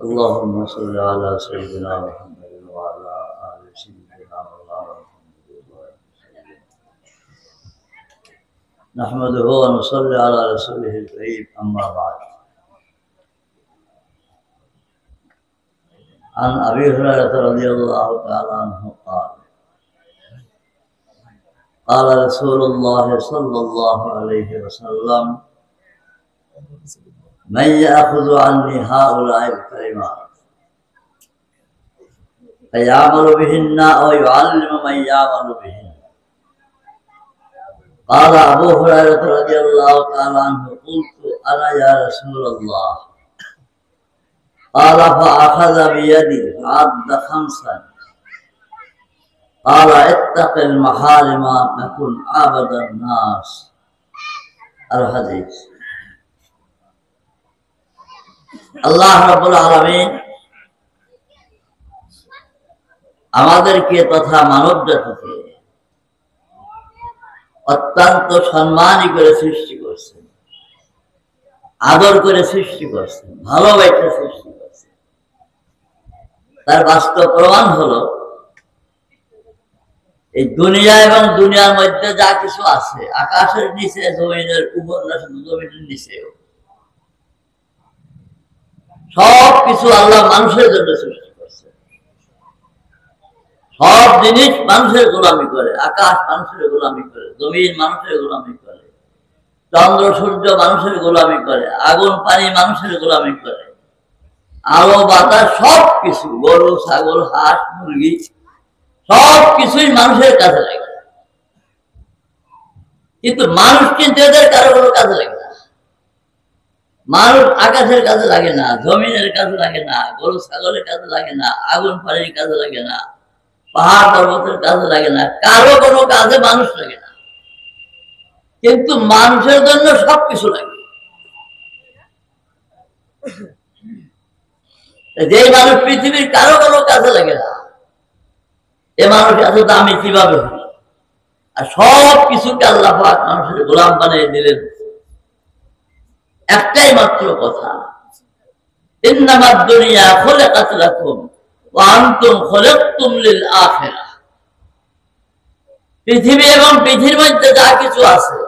اللهم صل على سيدنا محمد وعلى آل سيدنا مولانا محمد. نحمده ونصلي على رسوله الكريم. أما بعد، عن أبي هريرة رضي الله تعالى عنه قال قال رسول الله صلى الله عليه وسلم: من يأخذ عني هؤلاء الكلمات فيعمل بهن ويعلم من يعمل بهن. قال أبو هريرة رضي الله تعالى عنه: قلت أنا يا رسول الله. قال فأخذ بيدي فعد 5. قال اتق المحارم تكن عبد الناس. الحديث। আল্লাহ রাব্বুল আলামিন আমাদেরকে তথা মানব জাতিকে অত্যন্ত সম্মানী করে সৃষ্টি করছেন, আদর করে সৃষ্টি করছেন, ভালোবেসে সৃষ্টি করছেন। তার বাস্তব প্রমাণ হলো এই দুনিয়া এবং দুনিয়ার মধ্যে যা কিছু আছে, আকাশের নিচে, জমিনের উপর, জমিনের নিচেও সব কিছু আল্লাহ মানুষের জন্য সৃষ্টি করছে। সব জিনিস মানুষের গোলামি করে। আকাশ মানুষের গোলামি করে, জমিন মানুষের গোলামি করে, চন্দ্র সূর্য মানুষের গোলামি করে, আগুন পানি মানুষের গোলামি করে, আলো বাতাস সব কিছু, গরু ছাগল হাঁস মুরগি সব কিছুই মানুষের কাজে লাগে। কিন্তু মানুষ কিন্তু এদের কারো কোনো কাজে লাগে না। মানুষ আকাশের কাজে লাগে না, জমিনের কাজে লাগে না, গরু ছাগলের কাজে লাগে না, আগুন পানির কাজে লাগে না, পাহাড় পর্বতের কাজে লাগে না, কারো কোনো কাজে মানুষ লাগে না। কিন্তু মানুষের জন্য সবকিছু লাগে। যে মানুষ পৃথিবীর কারো কোনো কাজে লাগে না, এ মানুষ এত দামি কিভাবে হল? আর সব কিছুকে আল্লাহ পাক মানুষের গোলাম বানিয়ে দিলেন একটাই মাত্র কথা, ইন্নামাদ দুনিয়া খুলিকাত লাকুম ওয়া আনতুম খুলিকতুম লিল আখিরাহ। পৃথিবী এবং পৃথিবীর মধ্যে যা কিছু আছে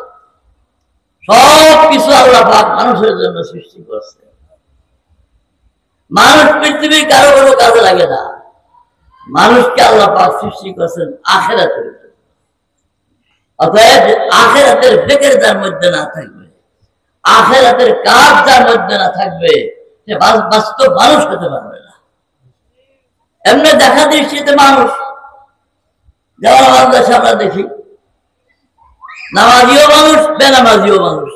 সব কিছু আল্লাহ পাক মানুষের জন্য সৃষ্টি করছে। মানুষ পৃথিবীর কারো কোনো কাজে লাগে না। মানুষকে আল্লাহ পাক সৃষ্টি করছেন আখিরাতের জন্য। অতএব আখিরাতের ফিকির যার মধ্যে না থাকবে, আখিরাতের কাজ যার মধ্যে না থাকবে, সে বাস্তব মানুষ হতে পারবে না। এমনি দেখা দৃষ্টিতে মানুষ, যেমন আমাদের দেশে আমরা দেখি, নামাজিও মানুষ, বেনামাজিও মানুষ,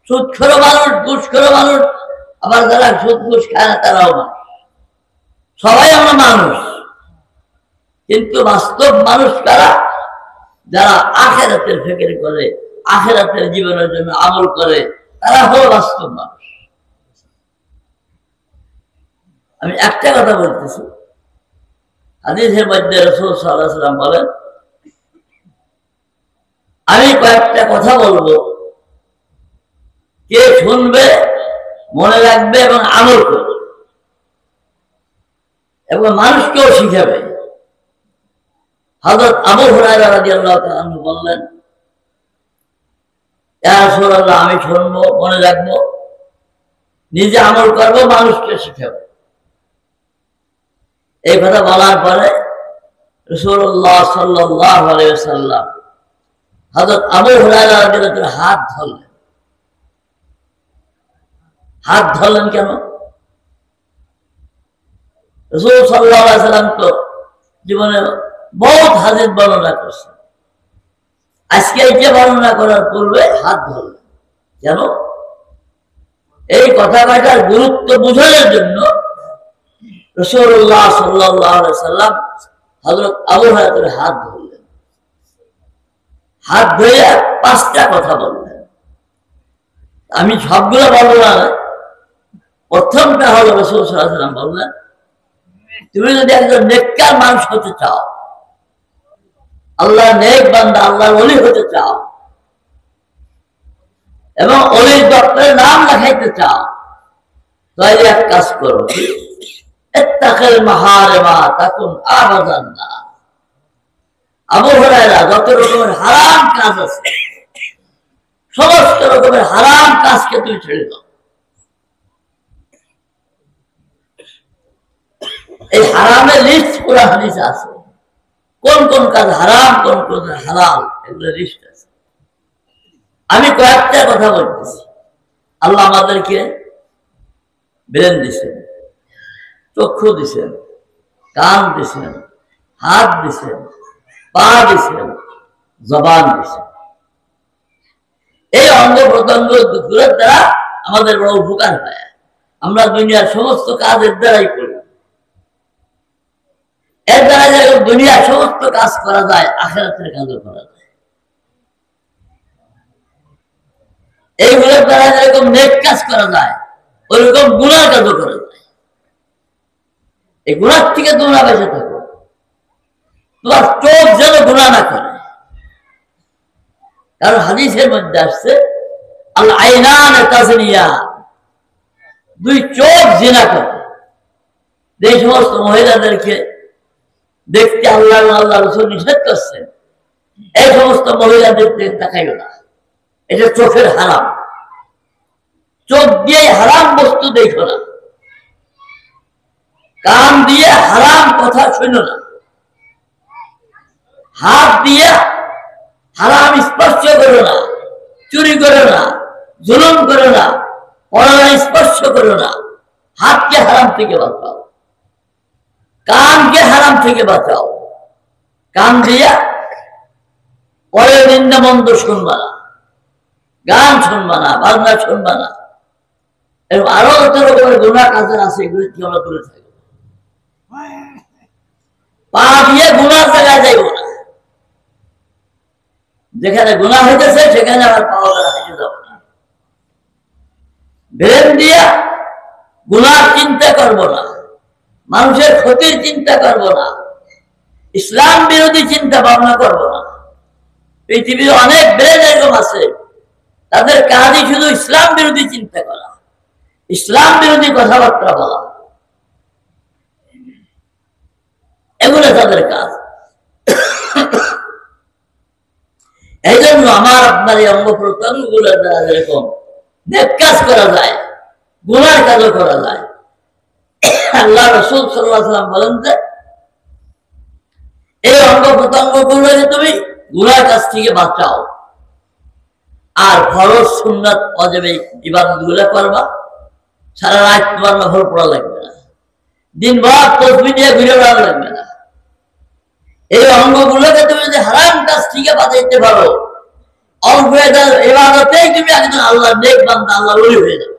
সুদখোরও মানুষ, ঘুষখোরও মানুষ, আবার যারা সুদ ঘুষ খায় না তারাও মানুষ। সবাই আমরা মানুষ। কিন্তু বাস্তব মানুষ কারা? যারা আখিরাতের ফিকির করে, আখিরাতের জীবনের জন্য আমল করে, তারা হলো বাস্তব মানুষ। আমি একটা কথা বলতেছি, হাদিসের মধ্যে রাসূল সাল্লাল্লাহু আলাইহি ওয়াসাল্লাম বলেন, আমি কয়েকটা কথা বলবো, কে শুনবে, মনে রাখবে এবং আমল করবে এবং মানুষকেও শিখাবে। হযরত আবু হুরায়রা রাদিয়াল্লাহু তাআলা আনহু বললেন, ইয়া রাসূলুল্লাহ, আমি শুনবো, মনে রাখবো, নিজে আমল করবো, মানুষকে শিখাবো। এই কথা বলার পরে রাসূলুল্লাহ সাল্লাল্লাহু আলাইহি ওয়াসাল্লাম হযরত আবু হুরায়রা রাদিয়াল্লাহু তাআলার হাত ধরলেন। হাত ধরলেন কেন? রাসূল সাল্লাল্লাহু আলাইহি ওয়াসাল্লাম তো জীবনে বহুত হাদিস বর্ণনা করছেন। আজকে এইটা বর্ণনা করার পূর্বে হাত ধরলেন কেন? এই কথা কয়টার গুরুত্ব বোঝানোর জন্য রাসূলুল্লাহ সাল্লাল্লাহু আলাইহি ওয়াসাল্লাম হযরত আবু হুরায়রার হাত ধরলেন। হাত ধরে 5টা কথা বললেন। আমি সবগুলো বলবো না। প্রথমটা হলো রাসূল সাল্লাল্লাহু আলাইহি ওয়াসাল্লাম বললেন, তুমি যদি একজন নেককার মানুষ হতে চাও, আল্লাহর নেক বান্দা, আল্লাহর ওলি হতে চাও এবং ওলির দপ্তরে নাম লেখাইতে চাও, তাহলে এক কাজ করো, ইত্তাকিল মাহারিমা তাকুন আবাদান না। আবু হুরায়রা যত রকমের হারাম কাজ আছে সমস্ত রকমের হারাম কাজকে তুই ছেড়ে দাও। এই হারামের লিস্ট পুরা হাদিসে আছে, কোন কোন কাজ হারাম কোন কোন হালাল এগুলো লিস্ট আছে। আমি কয়েকটা কথা বলতেছি। আল্লাহ আমাদেরকে ব্রেন দিছেন, চক্ষু দিছেন, কান দিছেন, হাত দিছেন, পা দিছেন, জবান দিছেন। এই অঙ্গ প্রত্যঙ্গ দুপুরের দ্বারা আমাদের বড় উপকার হয়। আমরা দুনিয়ার সমস্ত কাজ এর দ্বারাই করি। এর দ্বারা যেরকম দুনিয়ার সমস্ত কাজ করা যায়, আখিরাতের কাজও করা যায়। এইগুলোর দ্বারা যেরকম নেক কাজ করা যায়, ওইরকম গুনার কাজও করা যায়। এই গুনার থেকে তোমরা বেঁচে থাকো, তোমার চোখ যেন গুনাহ না করে। কারণ হাদিসের মধ্যে আসছে আল আইনান তাজনিয়া, দুই চোখ জিনা করে। এই সমস্ত মহিলাদেরকে দেখতে আল্লাহ আল্লাহ রাসূল নিষেধ করছেন, এই সমস্ত মহিলাদের তাকাইও না, এটা চোখের হারাম। চোখ দিয়ে হারাম বস্তু দেখো না, কান দিয়ে হারাম কথা শুনো না, হাত দিয়ে হারাম স্পর্শ করো না, চুরি করো না, জুলুম করো না, পরনারী স্পর্শ করো না। হাতকে হারাম থেকে বাঁচাও, কানকে হারাম থেকে বাঁচাও। কান দিয়া পরে নিন্দা মন্দ শুনবা না, গান শুনবা না, বাজনা শুনবা না, এবং আরো যত রকমের গুনাহ কাজের আছে এগুলি থেকে আমরা দূরে থাকবো। পা দিয়ে গুনার জায়গায় যাইব না, যেখানে গুনাহ হইতেছে সেখানে আবার পাওয়া হাইতে যাব না। ব্রেন দিয়া গুনার চিন্তা করব না, মানুষের ক্ষতির চিন্তা করব না, ইসলাম বিরোধী চিন্তা ভাবনা করব না। পৃথিবীর অনেক ব্রেন এরকম আছে, তাদের কাজই শুধু ইসলাম বিরোধী চিন্তা করা, ইসলাম বিরোধী কথাবার্তা বলা, এগুলো তাদের কাজ। এই জন্য আমার আপনার এই অঙ্গ প্রত্যঙ্গ গুলোর দ্বারা যেরকম নেক কাজ করা যায়, গুনার কাজও করা যায়। আল্লাহ রাসূল সাল্লাল্লাহু আলাইহি ওয়াসাল্লাম বলেন যে এই অঙ্গ প্রত্যঙ্গ গুলোকে তুমি গুনার কাজ থেকে বাঁচাও, আর ফরজ সুন্নাত ওয়াজিব ইবাদত গুলো করবা। সারা রাত তোমার নফল পড়া লাগবে না, দিনভর তাসবিহ দিয়ে ঘুরে বেড়ানো লাগবে না। এই অঙ্গগুলোকে তুমি যদি হারাম কাজ থেকে বাঁচাইতে পারো, অল্প ইবাদতেই তুমি একজন আল্লাহর নেক বান্দা, আল্লাহর ওলি হয়ে যাবে।